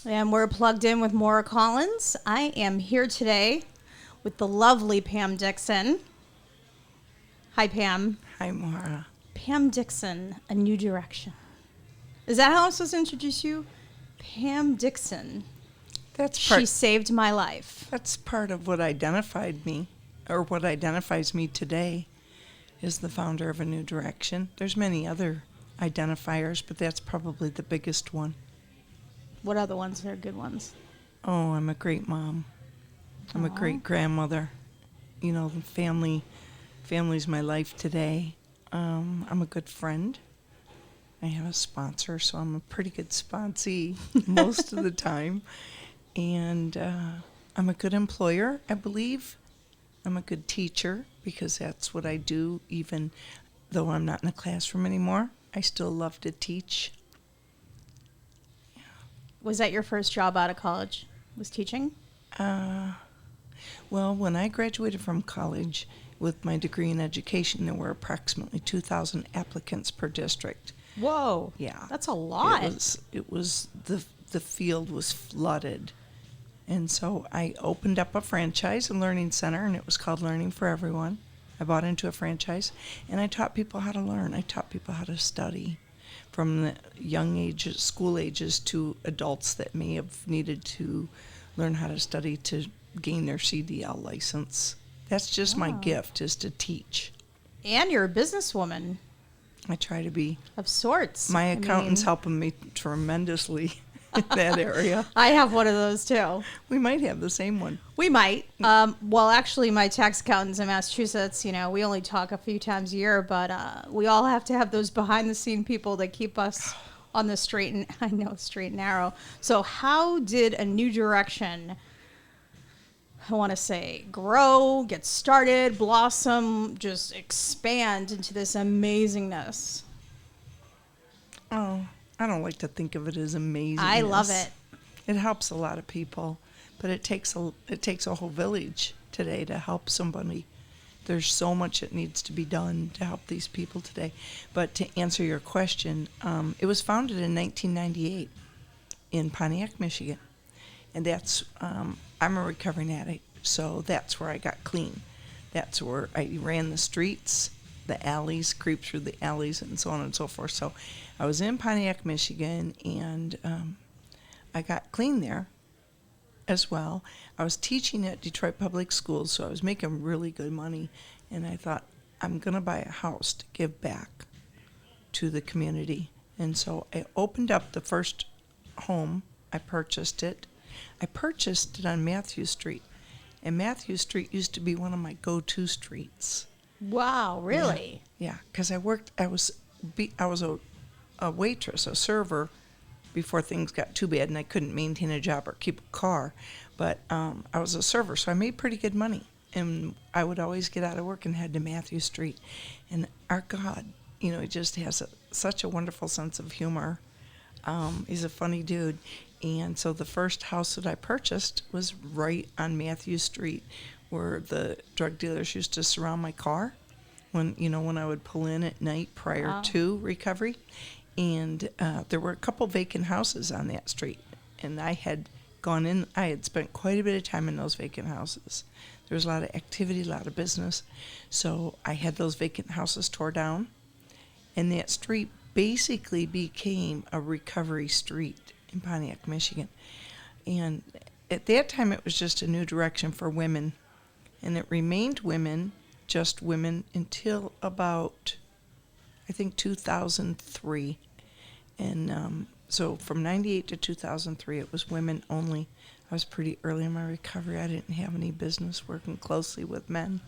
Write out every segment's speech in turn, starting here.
And we're plugged in with Maura Collins. I am here today with the lovely Pam Dixon. Hi, Pam. Hi, Maura. Pam Dixon, A New Direction. Is that how I'm supposed to introduce you? Pam Dixon. She saved my life. That's part of what identified me, or what identifies me today, is the founder of A New Direction. There's many other identifiers, but that's probably the biggest one. What other ones are good ones? Oh, I'm a great mom. I'm a great grandmother. You know, the family's my life today. I'm a good friend. I have a sponsor, so I'm a pretty good sponsee most of the time. And I'm a good employer, I believe. I'm a good teacher, because that's what I do, even though I'm not in a classroom anymore. I still love to teach. Was that your first job out of college? Was teaching? Well, when I graduated from college with my degree in education, there were approximately 2,000 applicants per district. Whoa. Yeah. That's a lot. It was the field was flooded. And so I opened up a franchise, a learning center, and it was called Learning for Everyone. I bought into a franchise, and I taught people how to learn. I taught people how to study, from the young ages, school ages, to adults that may have needed to learn how to study to gain their CDL license. That's just my gift, is to teach. And you're a businesswoman. I try to be. Of sorts. My accountant's helping me tremendously in that area. I have one of those too. We might have the same one. We might. Well, actually, my tax accountant's in Massachusetts. You know, we only talk a few times a year, but we all have to have those behind-the-scene people that keep us on the straight and narrow. So how did A New Direction, I want to say, grow, get started, blossom, just expand into this amazingness? Oh, I don't like to think of it as amazing. I love it. It helps a lot of people, but it takes a whole village today to help somebody. There's so much that needs to be done to help these people today. But to answer your question, it was founded in 1998 in Pontiac, Michigan, and that's I'm a recovering addict, so that's where I got clean. That's where I ran the streets, the alleys, creeped through the alleys, and so on and so forth. So I was in Pontiac, Michigan, and I got clean there as well. I was teaching at Detroit Public Schools, so I was making really good money, and I thought, I'm going to buy a house to give back to the community. And so I opened up the first home. I purchased it. I purchased it on Matthew Street, and Matthew Street used to be one of my go-to streets. Wow, really? Yeah, because I was a waitress, a server, before things got too bad and I couldn't maintain a job or keep a car. But I was a server, so I made pretty good money. And I would always get out of work and head to Matthew Street. And our God, you know, he just has such a wonderful sense of humor. He's a funny dude. And so the first house that I purchased was right on Matthew Street, where the drug dealers used to surround my car when I would pull in at night prior to recovery. And there were a couple vacant houses on that street, and I had gone in. I had spent quite a bit of time in those vacant houses. There was a lot of activity, a lot of business. So I had those vacant houses tore down, and that street basically became a recovery street in Pontiac, Michigan. And at that time, it was just a new direction for women, and it remained just women, until about, I think, 2003. And so from 98 to 2003, it was women only. I was pretty early in my recovery. I didn't have any business working closely with men.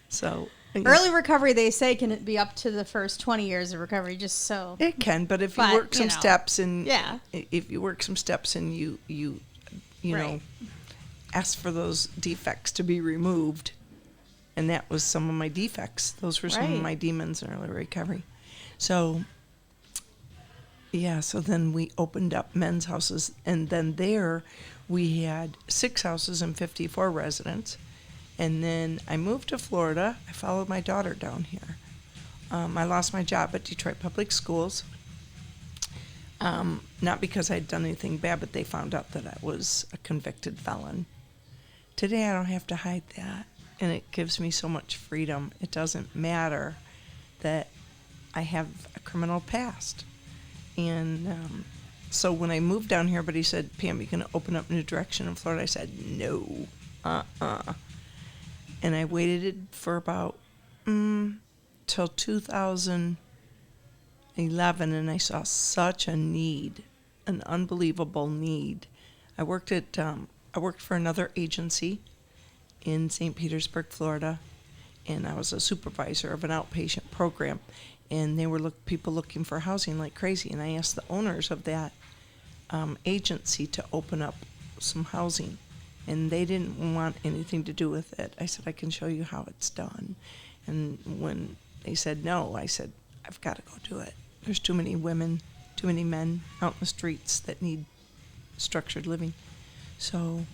So early recovery, they say, can it be up to the first 20 years of recovery, just so. It can, but if you work some steps and if you work some steps and you know, ask for those defects to be removed, and that was some of my defects. Those were some of my demons in early recovery. So so then we opened up men's houses, and then there we had 6 houses and 54 residents. And then I moved to Florida. I followed my daughter down here. I lost my job at Detroit Public Schools. Not because I'd done anything bad, but they found out that I was a convicted felon. Today I don't have to hide that, and it gives me so much freedom. It doesn't matter that I have a criminal past. And so when I moved down here, everybody said, Pam, you going to open up New Direction in Florida? I said, no, And I waited for about till 2011, and I saw such a need, an unbelievable need. I worked for another agency in St. Petersburg, Florida, and I was a supervisor of an outpatient program, and they were people looking for housing like crazy, and I asked the owners of that agency to open up some housing, and they didn't want anything to do with it. I said, I can show you how it's done. And when they said no, I said, I've got to go do it. There's too many women, too many men out in the streets that need structured living. So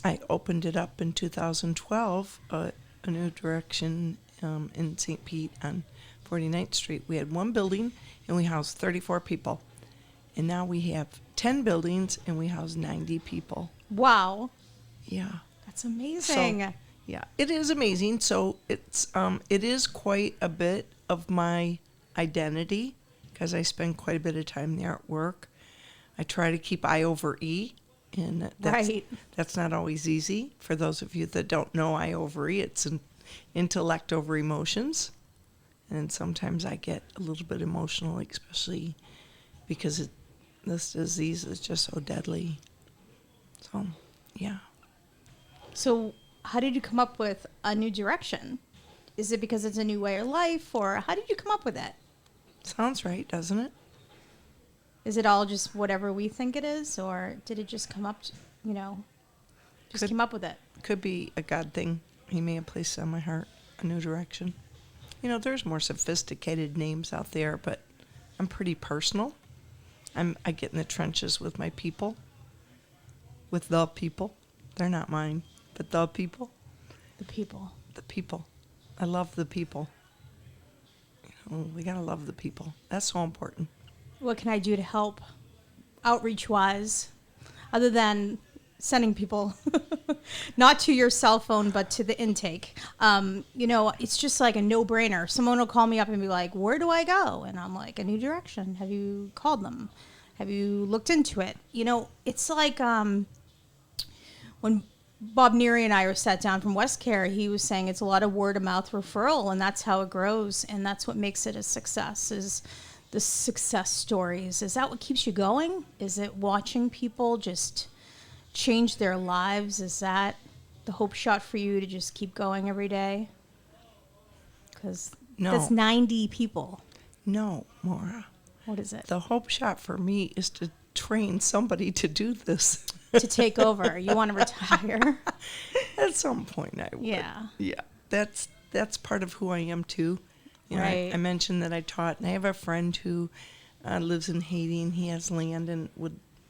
I opened it up in 2012, a New Direction in St. Pete on 49th Street. We had one building, and we housed 34 people. And now we have 10 buildings, and we house 90 people. Wow. Yeah. That's amazing. So, yeah, it is amazing. So it is quite a bit of my identity because I spend quite a bit of time there at work. I try to keep I over E, and that's not always easy. For those of you that don't know I over E, it's an intellect over emotions. And sometimes I get a little bit emotional, especially because this disease is just so deadly. So, yeah. So how did you come up with a New Direction? Is it because it's a new way of life, or how did you come up with that? Sounds right, doesn't it? Is it all just whatever we think it is, or did it just come up, came up with it? Could be a God thing. He may have placed on my heart, a New Direction. There's more sophisticated names out there, but I'm pretty personal. I get in the trenches with my people, with the people. They're not mine, but the people. The people. The people. I love the people. We gotta love the people. That's so important. What can I do to help outreach-wise, other than sending people not to your cell phone, but to the intake? It's just like a no-brainer. Someone will call me up and be like, where do I go? And I'm like, a New Direction. Have you called them? Have you looked into it? It's like when Bob Neary and I were sat down from West Care, he was saying it's a lot of word-of-mouth referral, and that's how it grows, and that's what makes it a success, is the success stories. Is that what keeps you going? Is it watching people just change their lives? Is that the hope shot for you to just keep going every day? Because that's 90 people. No, Maura. What is it? The hope shot for me is to train somebody to do this. To take over. You want to retire? At some point I would. Yeah. Yeah. That's part of who I am too. Right. I mentioned that I taught, and I have a friend who lives in Haiti, and he has land and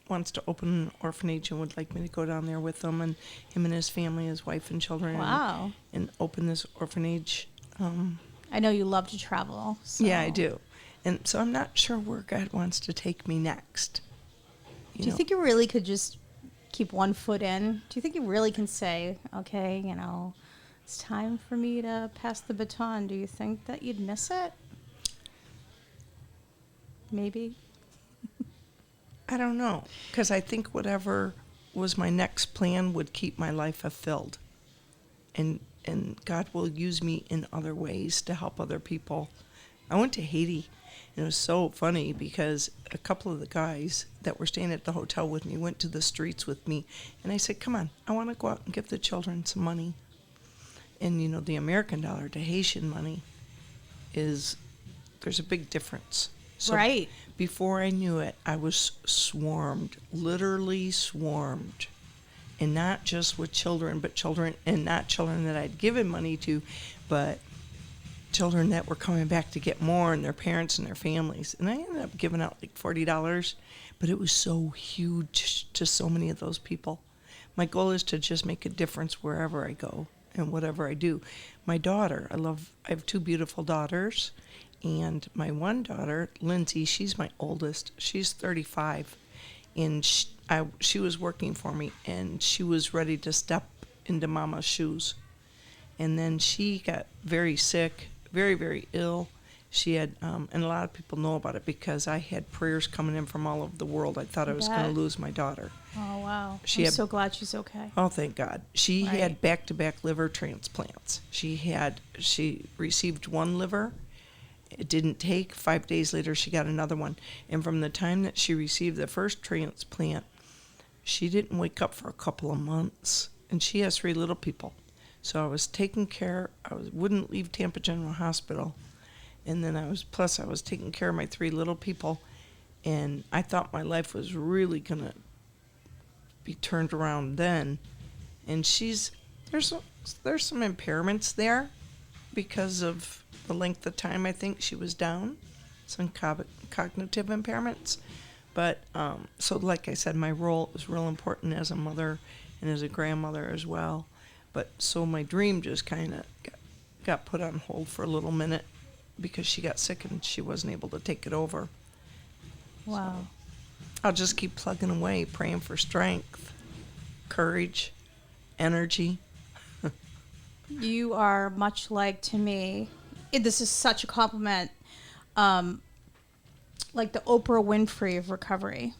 wants to open an orphanage and would like me to go down there with him and his family, his wife and children. Wow. And open this orphanage. I know you love to travel. So. Yeah, I do. And so I'm not sure where God wants to take me next. Do you think you really could just keep one foot in? Do you think you really can say, okay, it's time for me to pass the baton? Do you think that you'd miss it? Maybe. I don't know, because I think whatever was my next plan would keep my life fulfilled. And God will use me in other ways to help other people. I went to Haiti, and it was so funny because a couple of the guys that were staying at the hotel with me went to the streets with me, and I said, come on, I want to go out and give the children some money. And, the American dollar to Haitian money there's a big difference. So right. Before I knew it, I was swarmed, literally swarmed. And not just with children, but children, and not children that I'd given money to, but children that were coming back to get more, and their parents and their families. And I ended up giving out like $40, but it was so huge to so many of those people. My goal is to just make a difference wherever I go and whatever I do. My daughter, I have two beautiful daughters, And my one daughter, Lindsay, she's my oldest. She's 35. And she was working for me, and she was ready to step into Mama's shoes. And then she got very sick, very, very ill. She had, and a lot of people know about it because I had prayers coming in from all over the world. I thought I was going to lose my daughter. Oh, wow. I'm so glad she's okay. Oh, thank God. She had back-to-back liver transplants. She received one liver. It didn't take. 5 days later, she got another one. And from the time that she received the first transplant, she didn't wake up for a couple of months. And she has 3 little people. So I was taking care. Wouldn't leave Tampa General Hospital. And then I was taking care of my 3 little people. And I thought my life was really going to be turned around then. And there's some impairments there because of the length of time I think she was down, some cognitive impairments. But so like I said, my role is real important as a mother and as a grandmother as well. But so my dream just kind of got put on hold for a little minute because she got sick and she wasn't able to take it over. Wow. So I'll just keep plugging away, praying for strength, courage, energy. You are much like, to me, this is such a compliment, like the Oprah Winfrey of recovery.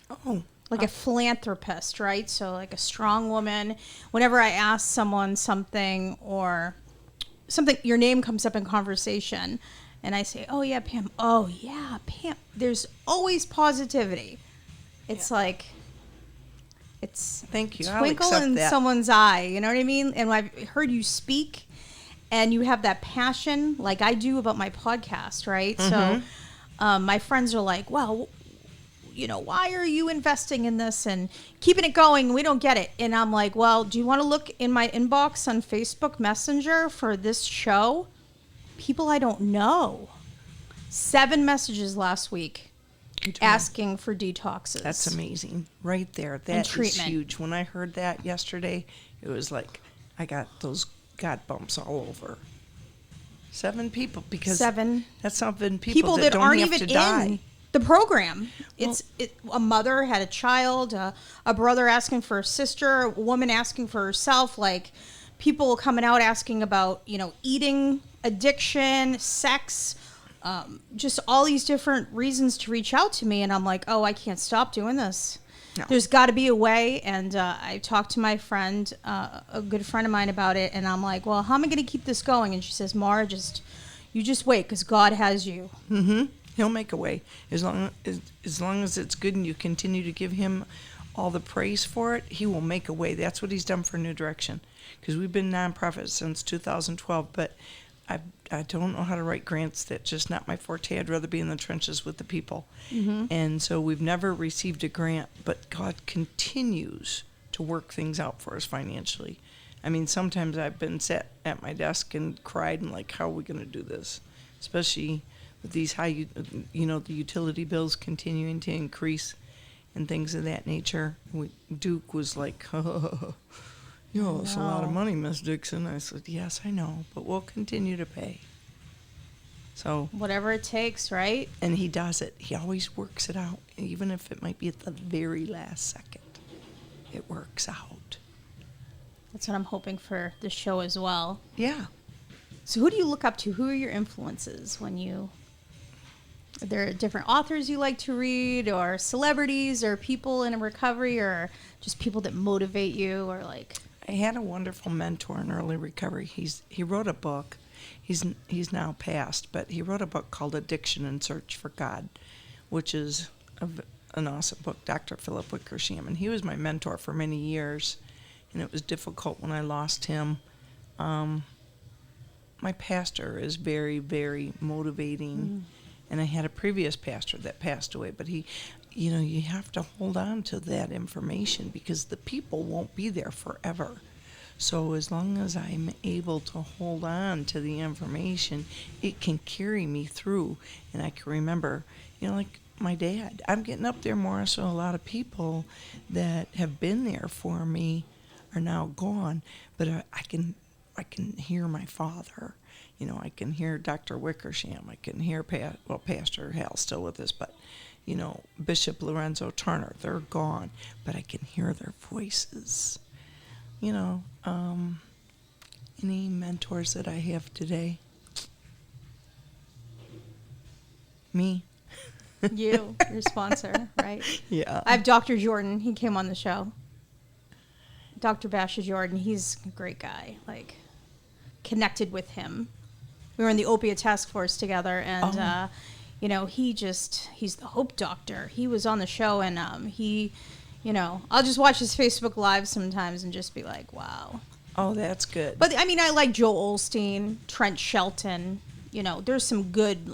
Oh. Like a philanthropist, right? So like a strong woman. Whenever I ask someone something or something, your name comes up in conversation, and I say, "Oh yeah, Pam." Oh yeah, Pam. There's always positivity. It's like, it's thank you. Twinkle in someone's eye. You know what I mean? And I've heard you speak, and you have that passion, like I do about my podcast, right? Mm-hmm. So, my friends are like, "Well, you know, why are you investing in this and keeping it going? We don't get it." And I'm like, well, do you want to look in my inbox on Facebook Messenger for this show? People I don't know. 7 messages last week asking for detoxes. That's amazing. Right there. That is huge. When I heard that yesterday, it was like I got those God bumps all over. 7 people, because 7 that's not been people that don't aren't have even to die. in the program. A mother had a child, a brother asking for a sister, a woman asking for herself, like people coming out asking about, you know, eating, addiction, sex, just all these different reasons to reach out to me. And I'm like, oh, I can't stop doing this. No. There's got to be a way. And I talked to my friend, a good friend of mine, about it. And I'm like, well, how am I going to keep this going? And she says, Maura, you just wait, because God has you. Mm-hmm. He'll make a way. As long as it's good and you continue to give him all the praise for it, he will make a way. That's what he's done for New Direction. Because we've been nonprofit since 2012, but I don't know how to write grants. That's just not my forte. I'd rather be in the trenches with the people. Mm-hmm. And so we've never received a grant, but God continues to work things out for us financially. I mean, sometimes I've been sat at my desk and cried and like, how are we going to do this? Especially with these high, the utility bills continuing to increase and things of that nature. Duke was like, it's a lot of money, Miss Dixon. I said, yes, I know, but we'll continue to pay. So whatever it takes, right? And he does it. He always works it out, even if it might be at the very last second. It works out. That's what I'm hoping for the show as well. Yeah. So who do you look up to? Who are your influences when you... Are there different authors you like to read, or celebrities, or people in recovery, or just people that motivate you, or like... I had a wonderful mentor in early recovery. He wrote a book. He's now passed, but he wrote a book called Addiction in Search for God, which is an awesome book, Dr. Philip Wickersham. And he was my mentor for many years, and it was difficult when I lost him. My pastor is very, very motivating, and I had a previous pastor that passed away, but he, you have to hold on to that information because the people won't be there forever. So as long as I'm able to hold on to the information, it can carry me through, and I can remember, like my dad. I'm getting up there more, so a lot of people that have been there for me are now gone, but I can hear my father. I can hear Dr. Wickersham. I can hear Pastor Hal's still with us, but Bishop Lorenzo Turner. They're gone, but I can hear their voices. Any mentors that I have today? Me. Your sponsor, right? Yeah. I have Dr. Jordan. He came on the show. Dr. Basha Jordan. He's a great guy. Like, connected with him. We were in the opiate task force together, and he's the hope doctor. He was on the show, and I'll just watch his Facebook Live sometimes and just be like, wow. Oh, that's good. But I like Joel Osteen, Trent Shelton. There's some good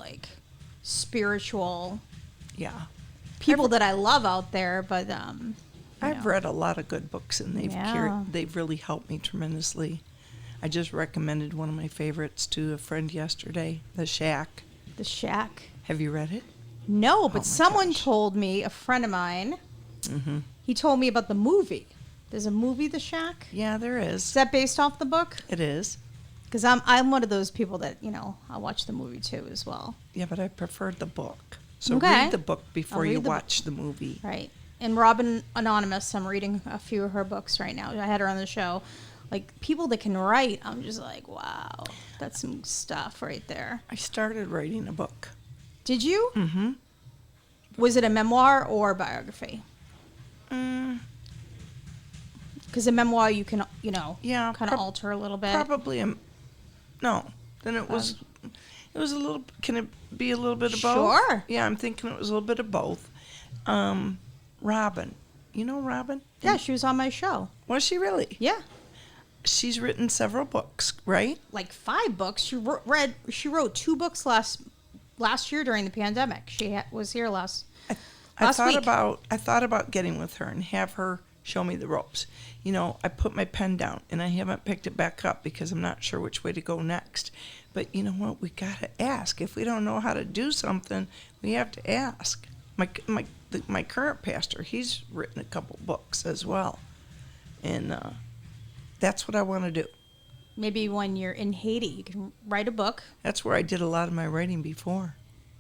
spiritual people that I love out there, but I've read a lot of good books, and they've really helped me tremendously. I just recommended one of my favorites to a friend yesterday, The Shack. The Shack. Have you read it? No, but someone told me, a friend of mine, he told me about the movie. There's a movie, The Shack? Yeah, there is. Is that based off the book? It is. Because I'm one of those people that, I watch the movie too as well. Yeah, but I preferred the book. So read the book before you watch the movie. Right. And Robin Anonymous, I'm reading a few of her books right now. I had her on the show. Like, people that can write, I'm just like, wow, that's some stuff right there. I started writing a book. Did you? Mm-hmm. Was it a memoir or a biography? Because a memoir you can, kind of alter a little bit. Probably no. Then it was a little, can it be a little bit of both? Sure. Yeah, I'm thinking it was a little bit of both. Robin. You know Robin? Yeah, she was on my show. Was she really? Yeah. She's written several books, right? Like 5 books. She wrote 2 books last year during the pandemic. She was here last week. I thought about getting with her and have her show me the ropes. I put my pen down and I haven't picked it back up because I'm not sure which way to go next. But you know what? We got to ask. If we don't know how to do something, we have to ask. My current pastor, he's written a couple books as well. And that's what I want to do. Maybe when you're in Haiti, you can write a book. That's where I did a lot of my writing before.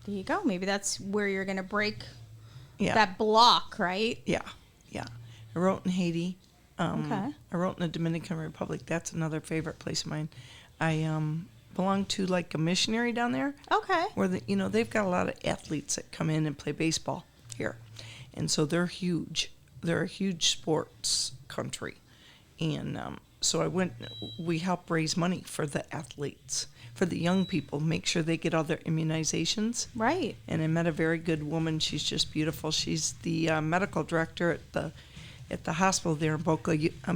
There you go. Maybe that's where you're going to break that block, right? Yeah. I wrote in Haiti. Okay. I wrote in the Dominican Republic. That's another favorite place of mine. I belong to like a missionary down there. Okay. Where they've got a lot of athletes that come in and play baseball here, and so they're huge. They're a huge sports country, and so we help raise money for the athletes, for the young people, make sure they get all their immunizations. Right. And I met a very good woman. She's just beautiful. She's the medical director at the hospital there in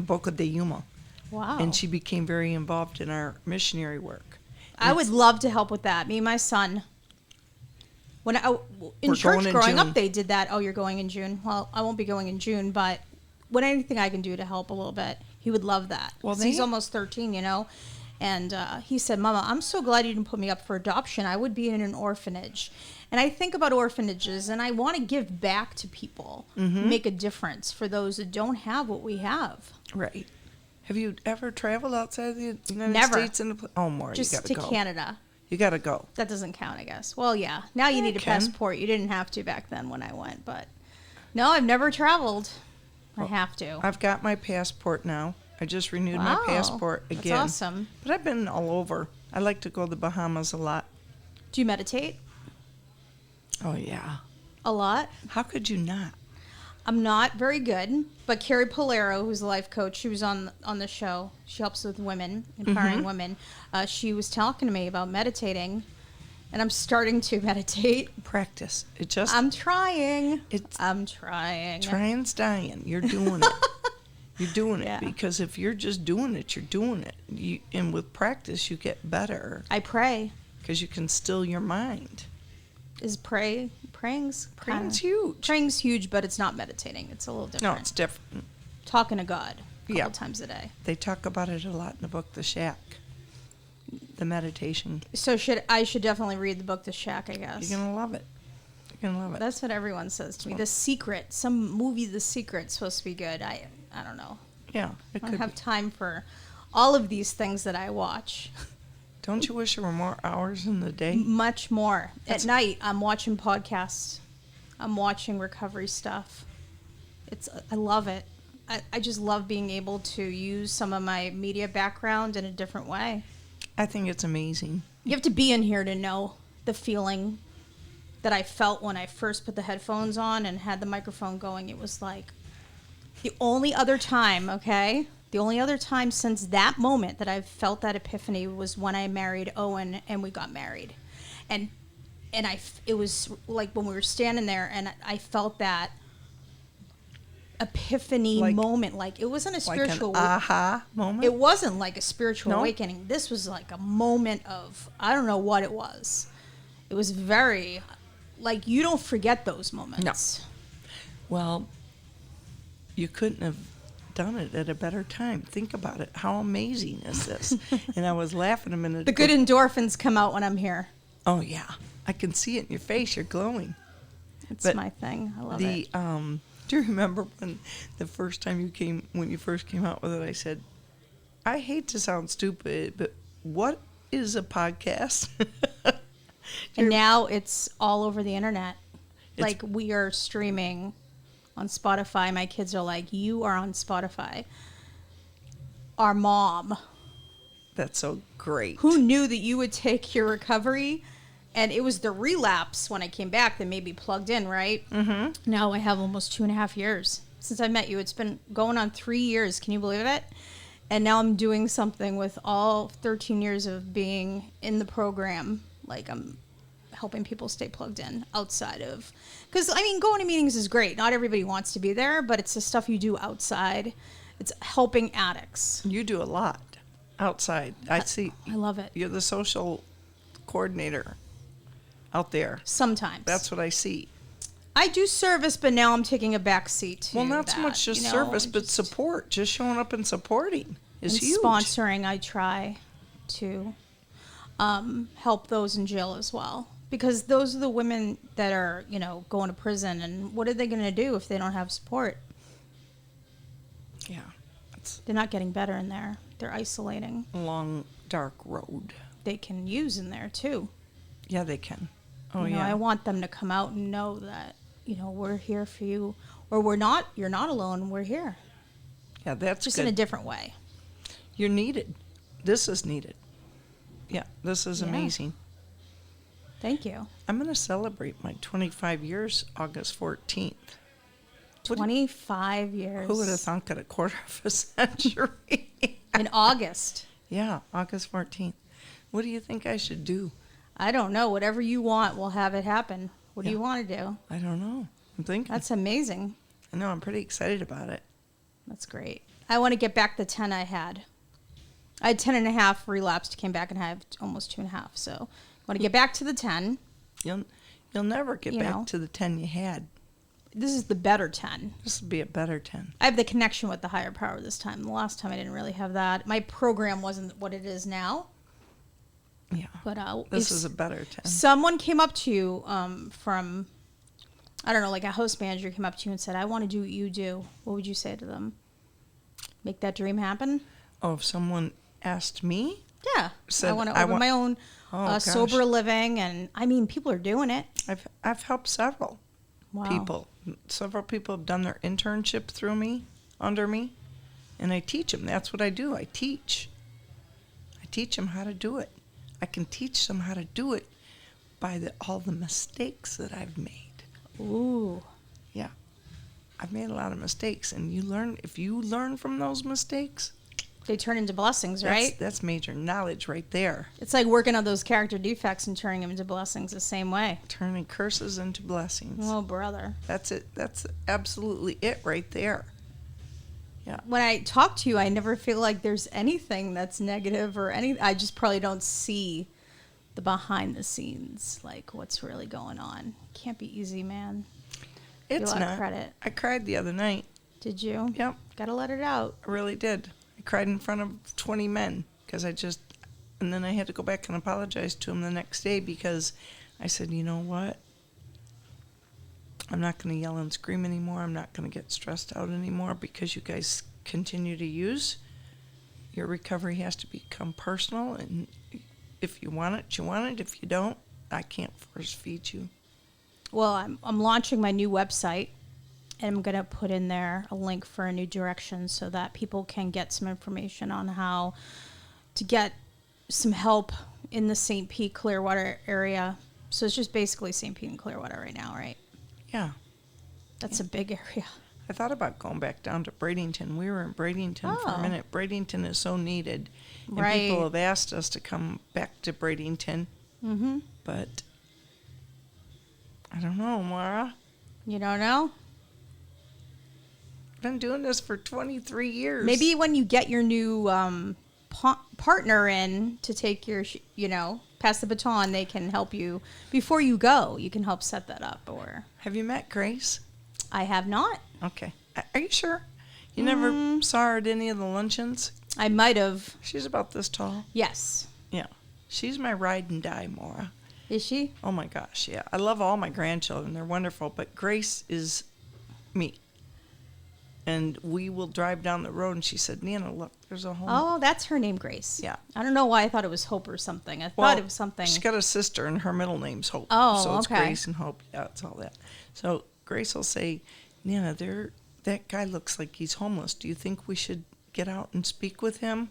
Boca de Yuma. Wow. And she became very involved in our missionary work. I would love to help with that. Me and my son. In church growing up, they did that. Oh, you're going in June. Well, I won't be going in June, but anything I can do to help a little bit, he would love that. Well, he's almost 13, And he said, Mama, I'm so glad you didn't put me up for adoption. I would be in an orphanage. And I think about orphanages, and I want to give back to people, make a difference for those that don't have what we have. Right. Have you ever traveled outside the United Never. States? Maura, just you got to to Canada. You got to go. That doesn't count, I guess. Well, yeah. Now you need a passport. You didn't have to back then when I went, but no, I've never traveled. I have to. I've got my passport now. I just renewed my passport again. That's awesome. But I've been all over. I like to go to the Bahamas a lot. Do you meditate? Oh, yeah. A lot? How could you not? I'm not very good, but Carrie Polero, who's a life coach, she was on the show. She helps with women, empowering women. She was talking to me about meditating, and I'm starting to meditate. Practice. I'm trying. I'm trying. Trying's dying. You're doing it. You're doing it because if you're just doing it, you're doing it. And with practice, you get better. I pray. Because you can still your mind. Is praying's huge. Praying's huge, but it's not meditating. It's a little different. No, it's different. Talking to God a couple times a day. They talk about it a lot in the book, The Shack. The meditation. So I should definitely read the book, The Shack, I guess. You're gonna love it. You're gonna love it. That's what everyone says to me. The Secret. Some movie, The Secret's supposed to be good. I don't know. Yeah, I don't have time for all of these things that I watch. Don't you wish there were more hours in the day? Much more. At night, I'm watching podcasts. I'm watching recovery stuff. I love it. I just love being able to use some of my media background in a different way. I think it's amazing. You have to be in here to know the feeling that I felt when I first put the headphones on and had the microphone going. It was like the only other time, the only other time since that moment that I've felt that epiphany was when I married Owen and we got married. And it was like when we were standing there and I felt that epiphany moment. Like it wasn't a spiritual like an aha moment. It wasn't like a spiritual awakening. This was like a moment of, I don't know what it was. It was very, like, you don't forget those moments. No. Well, you couldn't have done it at a better time. Think about it. How amazing is this? And I was laughing a minute. The good endorphins come out when I'm here. Oh yeah, I can see it in your face. You're glowing. It's my thing. I love it. Do you remember when the first time when you first came out with it, I said, I hate to sound stupid, but what is a podcast? And now it's all over the internet. Like we are streaming on Spotify. My kids are like, you are on Spotify. Our mom. That's so great. Who knew that you would take your recovery? And it was the relapse when I came back that made me plugged in, right? Mm-hmm. Now I have almost 2.5 years since I met you. It's been going on 3 years. Can you believe it? And now I'm doing something with all 13 years of being in the program. Like I'm helping people stay plugged in outside of... Because, I mean, going to meetings is great. Not everybody wants to be there, but it's the stuff you do outside. It's helping addicts. You do a lot outside. I see. I love it. You're the social coordinator out there. Sometimes. That's what I see. I do service, but now I'm taking a back seat to Well, not that, so much just service, but support. Just showing up and supporting is huge. Sponsoring, I try to help those in jail as well. Because those are the women that are, going to prison. And what are they going to do if they don't have support? Yeah. They're not getting better in there. They're isolating. A long, dark road. They can use in there, too. Yeah, they can. Oh, yeah. I want them to come out and know that, we're here for you. Or you're not alone, we're here. Yeah, that's just good. In a different way. You're needed. This is needed. Yeah, this is amazing. Thank you. I'm going to celebrate my 25 years August 14th. 25 years. Who would have thunk at a quarter of a century? In August. Yeah, August 14th. What do you think I should do? I don't know. Whatever you want, we'll have it happen. What do you want to do? I don't know. I'm thinking. That's amazing. I know. I'm pretty excited about it. That's great. I want to get back the 10 I had. I had 10 and a half, relapsed, came back and had almost 2.5. So I want to get back to the 10. You'll never get back to the 10 you had. This is the better 10. This will be a better 10. I have the connection with the higher power this time. The last time I didn't really have that. My program wasn't what it is now. Yeah. But this is a better 10. Someone came up to you from, I don't know, like a host manager came up to you and said, I want to do what you do. What would you say to them? Make that dream happen? Oh, if someone asked me? Yeah. I want to open my own sober living. And, I mean, people are doing it. I've helped several people. Several people have done their internship through me, under me. And I teach them. That's what I do. I teach. I teach them how to do it. I can teach them how to do it by all the mistakes that I've made. Ooh. Yeah. I've made a lot of mistakes, and if you learn from those mistakes, they turn into blessings, right? That's major knowledge right there. It's like working on those character defects and turning them into blessings the same way. Turning curses into blessings. Oh, brother. That's it. That's absolutely it right there. Yeah. When I talk to you, I never feel like there's anything that's negative or I just probably don't see the behind the scenes, like what's really going on. Can't be easy, man. It's not. Of credit. I cried the other night. Did you? Yep. Gotta let it out. I really did. I cried in front of 20 men and then I had to go back and apologize to them the next day because I said, you know what? I'm not going to yell and scream anymore. I'm not going to get stressed out anymore because you guys continue to use. Your recovery has to become personal, and if you want it, you want it. If you don't, I can't force feed you. Well, I'm launching my new website, and I'm going to put in there a link for a new direction so that people can get some information on how to get some help in the St. Pete Clearwater area. So it's just basically St. Pete and Clearwater right now, right? Yeah. That's a big area. I thought about going back down to Bradenton. We were in Bradenton for a minute. Bradenton is so needed. And Right. people have asked us to come back to Bradenton. Mm-hmm. But I don't know, Maura. You don't know? I've been doing this for 23 years. Maybe when you get your new partner in to take your, pass the baton, they can help you. Before you go, you can help set that up. Or Have you met Grace? I have not. Okay. Are you sure? You never saw her at any of the luncheons? I might have. She's about this tall. Yes. Yeah. She's my ride and die, Maura. Is she? Oh my gosh, yeah. I love all my grandchildren. They're wonderful. But Grace is me. And we will drive down the road, and she said, Nana, look, there's a home. Oh, that's her name, Grace. Yeah. I don't know why I thought it was Hope or something. I thought it was something. She's got a sister, and her middle name's Hope. Oh, so it's okay. Grace and Hope. Yeah, it's all that. So Grace will say, Nana, that guy looks like he's homeless. Do you think we should get out and speak with him?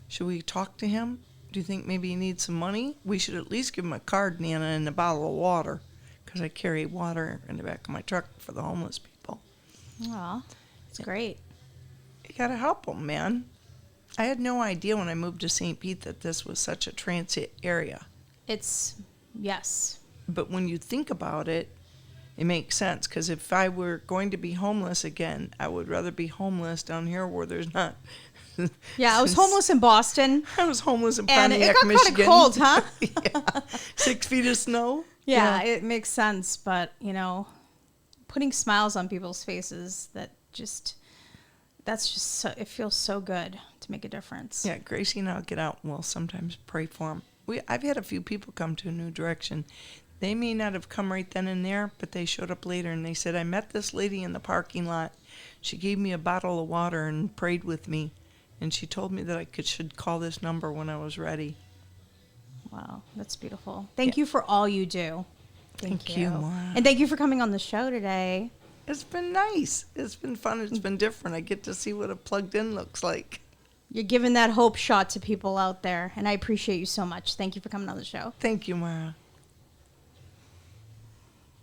Should we talk to him? Do you think maybe he needs some money? We should at least give him a card, Nana, and a bottle of water, because I carry water in the back of my truck for the homeless people. Aw, it's great. You got to help them, man. I had no idea when I moved to St. Pete that this was such a transit area. Yes. But when you think about it, it makes sense, because if I were going to be homeless again, I would rather be homeless down here where there's not. Yeah, I was homeless in Boston. I was homeless in And Pontiac, it got Michigan. kind of cold, huh? Yeah. 6 feet of snow. Yeah, it makes sense. But, putting smiles on people's faces, it feels so good to make a difference. Yeah, Gracie and I'll get out and we'll sometimes pray for them. I've had a few people come to a new direction. They may not have come right then and there, but they showed up later and they said, I met this lady in the parking lot. She gave me a bottle of water and prayed with me. And she told me that I should call this number when I was ready. Wow, that's beautiful. Thank you for all you do. Thank you, Maura. And thank you for coming on the show today. It's been nice. It's been fun. It's been different. I get to see what a plugged in looks like. You're giving that hope shot to people out there, and I appreciate you so much. Thank you for coming on the show. Thank you, Maura.